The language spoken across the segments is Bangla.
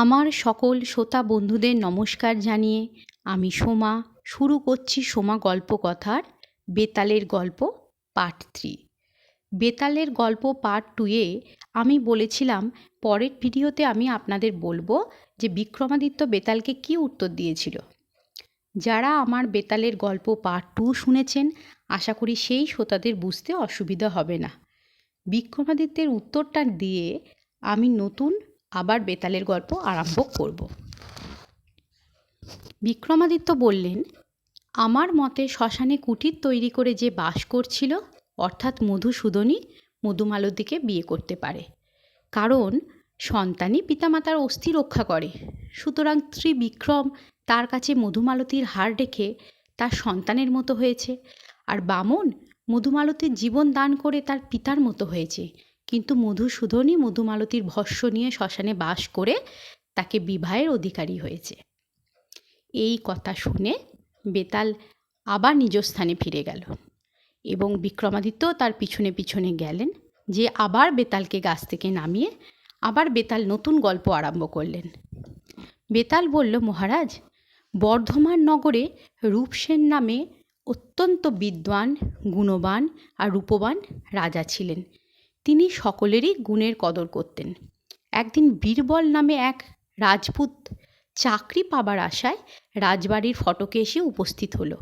আমার সকল শ্রোতা বন্ধুদের নমস্কার জানিয়ে আমি সোমা শুরু করছি সোমা গল্পকথার বেতালের গল্প পার্ট 3। বেতালের গল্প পার্ট 2-এ আমি বলেছিলাম পরের ভিডিওতে আমি আপনাদের বলবো যে বিক্রমাদিত্য বেতালকে কী উত্তর দিয়েছিল। যারা আমার বেতালের গল্প পার্ট 2 শুনেছেন আশা করি সেই শ্রোতাদের বুঝতে অসুবিধা হবে না। বিক্রমাদিত্যের উত্তরটা দিয়ে আমি নতুন আবার বেতালের গল্প আরম্ভ করব। বিক্রমাদিত্য বললেন, আমার মতে শ্মশানে কুটির তৈরি করে যে বাস করছিল অর্থাৎ মধুসূদনই মধুমালতীকে বিয়ে করতে পারে, কারণ সন্তানই পিতামাতার অস্থি রক্ষা করে। সুতরাং ত্রিবিক্রম তার কাছে মধুমালতীর হার রেখে তার সন্তানের মতো হয়েছে, আর বামন মধুমালতীর জীবন দান করে তার পিতার মতো হয়েছে। কিন্তু মধুসূদনই মধুমালতীর ভস্য নিয়ে শ্মশানে বাস করে তাকে বিবাহের অধিকারী হয়েছে। এই কথা শুনে বেতাল আবার নিজ স্থানে ফিরে গেল এবং বিক্রমাদিত্য তার পিছনে পিছনে গেলেন, যে আবার বেতালকে গাছ থেকে নামিয়ে আবার বেতাল নতুন গল্প আরম্ভ করলেন। বেতাল বলল, মহারাজ, বর্ধমান নগরে রূপসেন নামে অত্যন্ত বিদ্বান, গুণবান আর রূপবান রাজা ছিলেন। তিনি সকলেরই গুণের কদর করতেন। একদিন বীরবল নামে এক রাজপুত চাকরি পাবার আশায় রাজবাড়ির ফটকে এসে উপস্থিত হলো।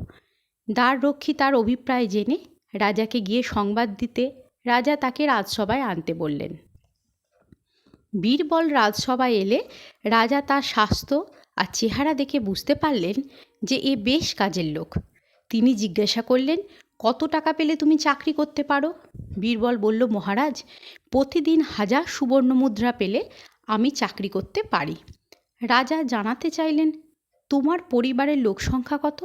দ্বাররক্ষী তার অভিপ্রায় জেনে রাজাকে গিয়ে সংবাদ দিতে রাজা তাকে রাজসভায় আনতে বললেন। বীরবল রাজসভায় এলে রাজা তার স্বাস্থ্য আর চেহারা দেখে বুঝতে পারলেন যে এ বেশ কাজের লোক। তিনি জিজ্ঞাসা করলেন, কত টাকা পেলে তুমি চাকরি করতে পারো? বীরবল বলল, মহারাজ, প্রতিদিন 1000 সুবর্ণ মুদ্রা পেলে আমি চাকরি করতে পারি। রাজা জানাতে চাইলেন, তোমার পরিবারের লোক সংখ্যা কত?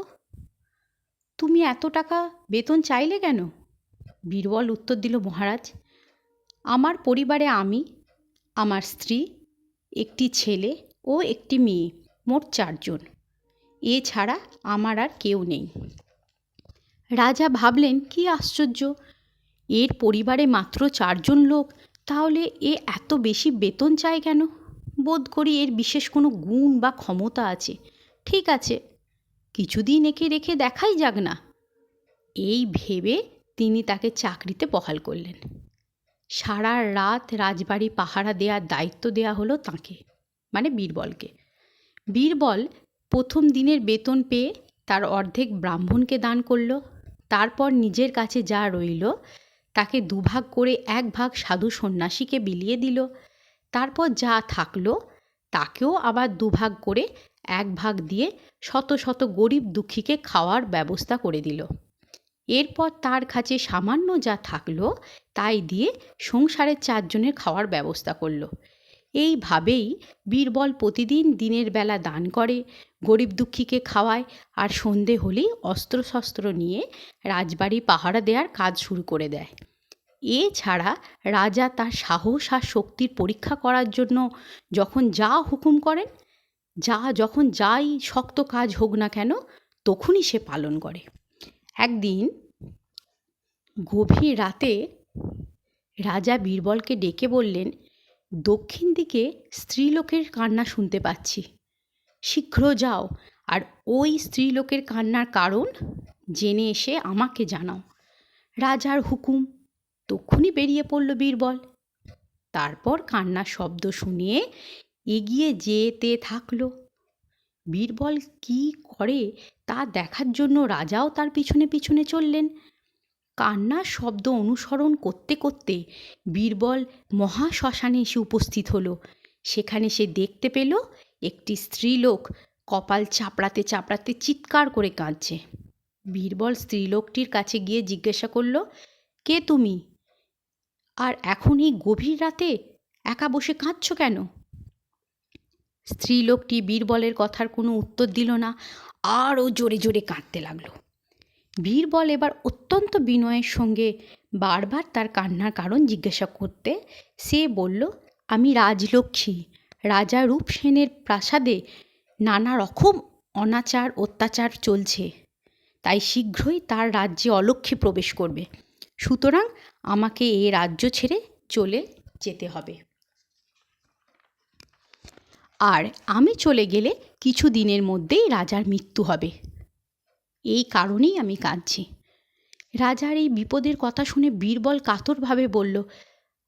তুমি এত টাকা বেতন চাইলে কেন? বীরবল উত্তর দিল, মহারাজ, আমার পরিবারে আমি, আমার স্ত্রী, একটি ছেলে ও একটি মেয়ে, মোট 4 জন। এছাড়া আমার আর কেউ নেই। রাজা ভাবলেন, কি আশ্চর্য, এর পরিবারে মাত্র 4 জন লোক, তাহলে এ এত বেশি বেতন চায় কেন? বোধ করি এর বিশেষ কোনো গুণ বা ক্ষমতা আছে। ঠিক আছে, কিছুদিন একে রেখে দেখাই যাক না। এই ভেবে তিনি তাকে চাকরিতে বহাল করলেন। সারা রাত রাজবাড়ি পাহারা দেওয়ার দায়িত্ব দেওয়া হলো তাঁকে, মানে বীরবলকে। বীরবল প্রথম দিনের বেতন পেয়ে তার অর্ধেক ব্রাহ্মণকে দান করল। তারপর নিজের কাছে যা রইল তাকে 2 ভাগ করে 1 ভাগ সাধু সন্ন্যাসীকে বিলিয়ে দিল। তারপর যা থাকলো তাকেও আবার 2 ভাগ করে 1 ভাগ দিয়ে শত শত গরিব দুঃখীকে খাওয়ার ব্যবস্থা করে দিল। এরপর তার কাছে সামান্য যা থাকলো তাই দিয়ে সংসারের 4 জনের খাওয়ার ব্যবস্থা করল। এইভাবেই বীরবল প্রতিদিন দিনের বেলা দান করে, গরিব দুঃখীকে খাওয়ায়, আর সন্ধে হলেই অস্ত্রশস্ত্র নিয়ে রাজবাড়ি পাহারা দেওয়ার কাজ শুরু করে দেয়। এছাড়া রাজা তার সাহস আর শক্তির পরীক্ষা করার জন্য যখন যা হুকুম করেন, যখন যাই শক্ত কাজ হোক না কেন, তখনই সে পালন করে। একদিন গভীর রাতে রাজা বীরবলকে ডেকে বললেন, দক্ষিণ দিকে স্ত্রীলোকের কান্না শুনতে পাচ্ছি, শীঘ্র যাও আর ওই স্ত্রীলোকের কান্নার কারণ জেনে এসে আমাকে জানাও। রাজার হুকুম। তখনই বেরিয়ে পড়ল বীরবল। তারপর কান্নার শব্দ শুনিয়ে এগিয়ে যেতে থাকলো। বীরবল কি করে তা দেখার জন্য রাজাও তার পিছনে পিছনে চললেন। কান্নার শব্দ অনুসরণ করতে করতে বীরবল মহাশ্মশানে এসে উপস্থিত হলো। সেখানে সে দেখতে পেল একটি স্ত্রীলোক কপাল চাপড়াতে চাপড়াতে চিৎকার করে কাঁদছে। বীরবল স্ত্রীলোকটির কাছে গিয়ে জিজ্ঞাসা করল, কে তুমি? আর এখন এই গভীর রাতে একা বসে কাঁদছো কেন? স্ত্রীলোকটি বীরবলের কথার কোনো উত্তর দিল না, আরও জোরে জোরে কাঁদতে লাগলো। বীরবল এবার অত্যন্ত বিনয়ের সঙ্গে বারবার তার কান্নার কারণ জিজ্ঞাসা করতে সে বলল, আমি রাজলক্ষ্মী, রাজা রূপসেনের প্রাসাদে নানা রকম অনাচার অত্যাচার চলছে, তাই শীঘ্রই তার রাজ্যে অলক্ষ্মী প্রবেশ করবে, সুতরাং আমাকে এ রাজ্য ছেড়ে চলে যেতে হবে। আর আমি চলে গেলে কিছু দিনের মধ্যেই রাজার মৃত্যু হবে। এই কারণেই আমি কাঁদছি। রাজার এই বিপদের কথা শুনে বীরবল কাতরভাবে বলল,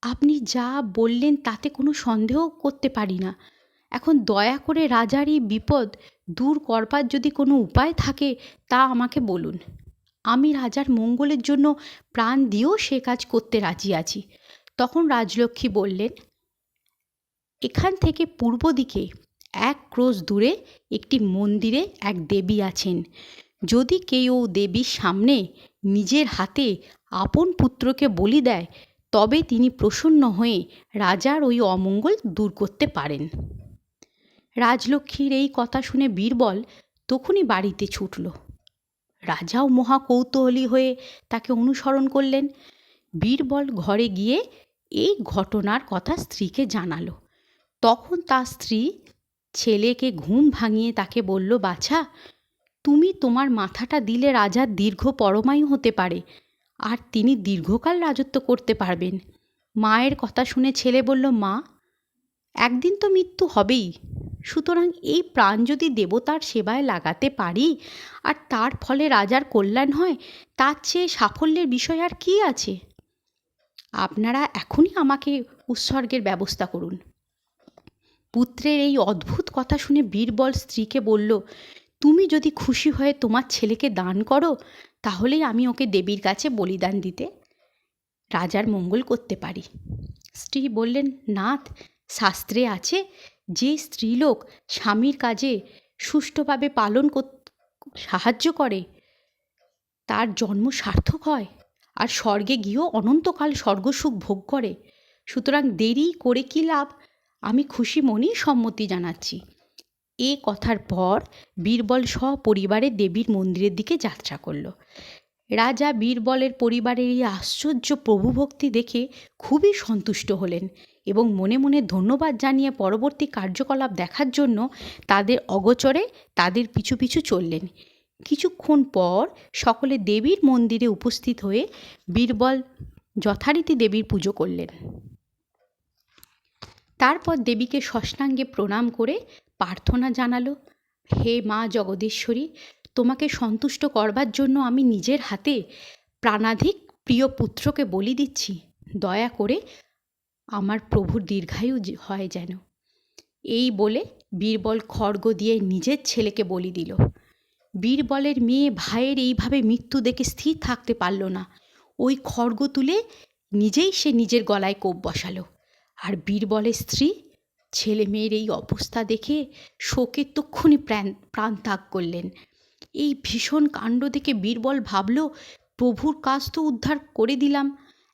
আপনি যা বললেন তাতে কোনো সন্দেহ করতে পারি না। এখন দয়া করে রাজার এই বিপদ দূর করবার যদি কোনো উপায় থাকে তা আমাকে বলুন। আমি রাজার মঙ্গলের জন্য প্রাণ দিয়েও সে কাজ করতে রাজি আছি। তখন রাজলক্ষ্মী বললেন, এখান থেকে পূর্ব দিকে 1 ক্রোশ দূরে একটি মন্দিরে এক দেবী আছেন। যদি কেউ দেবীর সামনে নিজের হাতে আপন পুত্রকে বলি দেয় তবে তিনি প্রসন্ন হয়ে রাজার ওই অমঙ্গল দূর করতে পারেন। রাজলক্ষ্মীর এই কথা শুনে বীরবল তখনই বাড়িতে ছুটল। রাজাও মহা কৌতূহলী হয়ে তাকে অনুসরণ করলেন। বীরবল ঘরে গিয়ে এই ঘটনার কথা স্ত্রীকে জানালো। তখন তার স্ত্রী ছেলেকে ঘুম ভাঙিয়ে তাকে বলল, বাছা, তুমি তোমার মাথাটা দিলে রাজার দীর্ঘ পরমায়ু হতে পারে, আর তিনি দীর্ঘকাল রাজত্ব করতে পারবেন। মায়ের কথা শুনে ছেলে বলল, মা, একদিন তো মৃত্যু হবেই, সুতরাং এই প্রাণ যদি দেবতার সেবায় লাগাতে পারি আর তার ফলে রাজার কল্যাণ হয়, তার চেয়ে সাফল্যের বিষয় আর কী আছে? আপনারা এখনই আমাকে উৎসর্গের ব্যবস্থা করুন। পুত্রের এই অদ্ভুত কথা শুনে বীরবল স্ত্রীকে বলল, তুমি যদি খুশি হয়ে তোমার ছেলেকে দান করো তাহলেই আমি ওকে দেবীর কাছে বলিদান দিতে রাজার মঙ্গল করতে পারি। স্ত্রী বললেন, নাথ, শাস্ত্রে আছে যে স্ত্রীলোক স্বামীর কাজে সুষ্ঠুভাবে পালন সাহায্য করে তার জন্ম সার্থক হয় আর স্বর্গে গিয়েও অনন্তকাল স্বর্গসুখ ভোগ করে। সুতরাং দেরি করে কী লাভ? আমি খুশি মনেই সম্মতি জানাচ্ছি। এ কথার পর বীরবল সপরিবারে দেবীর মন্দিরের দিকে যাত্রা করল। রাজা বীরবলের পরিবারের এই আশ্চর্য প্রভুভক্তি দেখে খুবই সন্তুষ্ট হলেন এবং মনে মনে ধন্যবাদ জানিয়ে পরবর্তী কার্যকলাপ দেখার জন্য তাদের অগোচরে তাদের পিছু পিছু চললেন। কিছুক্ষণ পর সকলে দেবীর মন্দিরে উপস্থিত হয়ে বীরবল যথারীতি দেবীর পুজো করলেন। তারপর দেবীকে সাষ্টাঙ্গে প্রণাম করে প্রার্থনা জানালো, হে মা জগদীশ্বরী, তোমাকে সন্তুষ্ট করবার জন্য আমি নিজের হাতে প্রাণাধিক প্রিয় পুত্রকে বলি দিচ্ছি। দয়া করে আমার প্রভুর দীর্ঘায়ু হয় যেন। এই বলে বীরবল খড়গ দিয়ে নিজের ছেলেকে বলি দিল। বীরবলের মেয়ে ভাইয়ের এইভাবে মৃত্যু দেখে স্থির থাকতে পারল না। ওই খড়গ তুলে নিজেই সে নিজের গলায় কোপ বসালো। আর বীরবলের স্ত্রী ছেলে মেয়ের এই অবস্থা দেখে শোকে তক্ষুনি প্রাণ ত্যাগ করলেন। এই ভীষণ কাণ্ড দেখে বীরবল ভাবল, প্রভুর কাজ তো উদ্ধার করে দিলাম,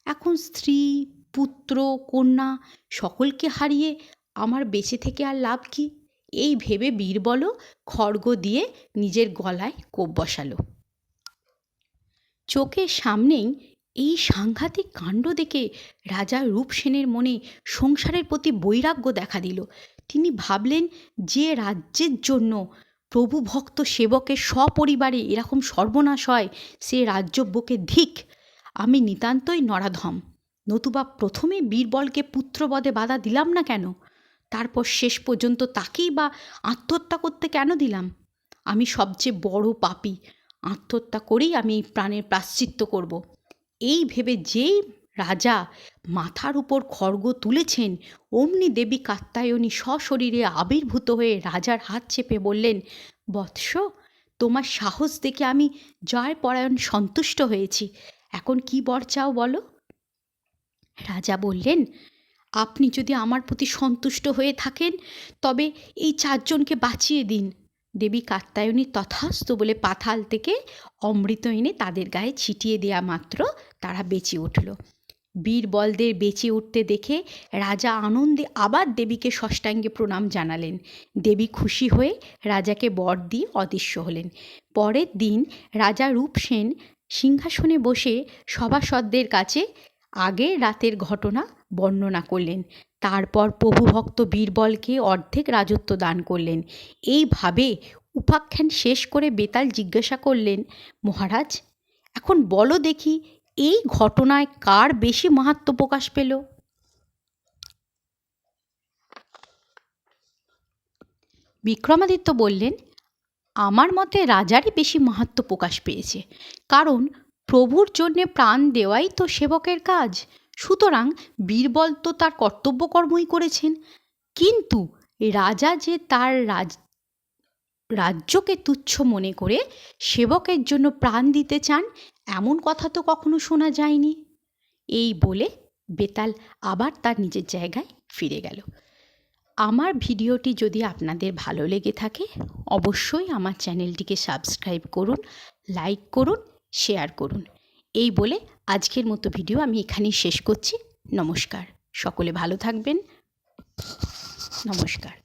এখন স্ত্রী, পুত্র, কন্যা সকলকে হারিয়ে আমার বেঁচে থেকে আর লাভ কি? এই ভেবে বীরবলও খড়গ দিয়ে নিজের গলায় কোপ বসালো। চোখের সামনেই এই সাংঘাতিক কাণ্ড দেখে রাজা রূপসেনের মনে সংসারের প্রতি বৈরাগ্য দেখা দিল। তিনি ভাবলেন, যে রাজ্যের জন্য প্রভু ভক্ত সেবকের সপরিবারে এরকম সর্বনাশ হয় সে রাজ্যব্যকে ধিক। আমি নিতান্তই নরাধম, নতুবা প্রথমে বীরবলকে পুত্রবধে বাধা দিলাম না কেন? তারপর শেষ পর্যন্ত তাকেই বা আত্মহত্যা করতে কেন দিলাম? আমি সবচেয়ে বড় পাপী, আত্মহত্যা করেই আমি প্রাণের প্রায়শ্চিত্ত করব। এই ভেবে যেই রাজা মাথার উপর খড়গ তুলেছেন অমনি দেবী কাত্যায়নী সশরীরে আবির্ভূত হয়ে রাজার হাত চেপে বললেন, বৎস, তোমার সাহস দেখে আমি জয়পরায়ণ সন্তুষ্ট হয়েছি। এখন কি বর চাও বলো? রাজা বললেন, আপনি যদি আমার প্রতি সন্তুষ্ট হয়ে থাকেন তবে এই 4 জনকে বাঁচিয়ে দিন। দেবী কাত্যায়নী তথাস্তু বলে পাতাল থেকে অমৃত এনে তাদের গায়ে ছিটিয়ে দেওয়া মাত্র তারা বেঁচে উঠল। বীরবলদের বেঁচে উঠতে দেখে রাজা আনন্দে আবার দেবীকে সাষ্টাঙ্গে প্রণাম জানালেন। দেবী খুশি হয়ে রাজাকে বর দিয়ে অদৃশ্য হলেন। পরের দিন রাজা রূপসেন সিংহাসনে বসে সভাসদদের কাছে আগের রাতের ঘটনা বর্ণনা করলেন। তারপর প্রভুভক্ত বীরবলকে অর্ধেক রাজত্ব দান করলেন। এইভাবে উপাখ্যান শেষ করে বেতাল জিজ্ঞাসা করলেন, মহারাজ, এখন বলো দেখি এই ঘটনায় কার বেশি মাহাত্ম্য প্রকাশ পেল? বিক্রমাদিত্য বললেন, আমার মতে রাজারই বেশি মাহাত্ম্য প্রকাশ পেয়েছে, কারণ প্রভুর জন্যে প্রাণ দেওয়াই তো সেবকের কাজ। সুতরাং বীরবল তো তার কর্তব্যকর্মই করেছেন, কিন্তু রাজা যে তার রাজ্যকে তুচ্ছ মনে করে সেবকের জন্য প্রাণ দিতে চান, এমন কথা তো কখনো শোনা যায়নি। এই বলে বেতাল আবার তার নিজের জায়গায় ফিরে গেল। আমার ভিডিওটি যদি আপনাদের ভালো লেগে থাকে, অবশ্যই আমার চ্যানেলটিকে সাবস্ক্রাইব করুন, লাইক করুন, শেয়ার করুন। এই বলে আজকের মতো ভিডিও আমি এখানেই শেষ করছি। নমস্কার। সকলে ভালো থাকবেন। নমস্কার।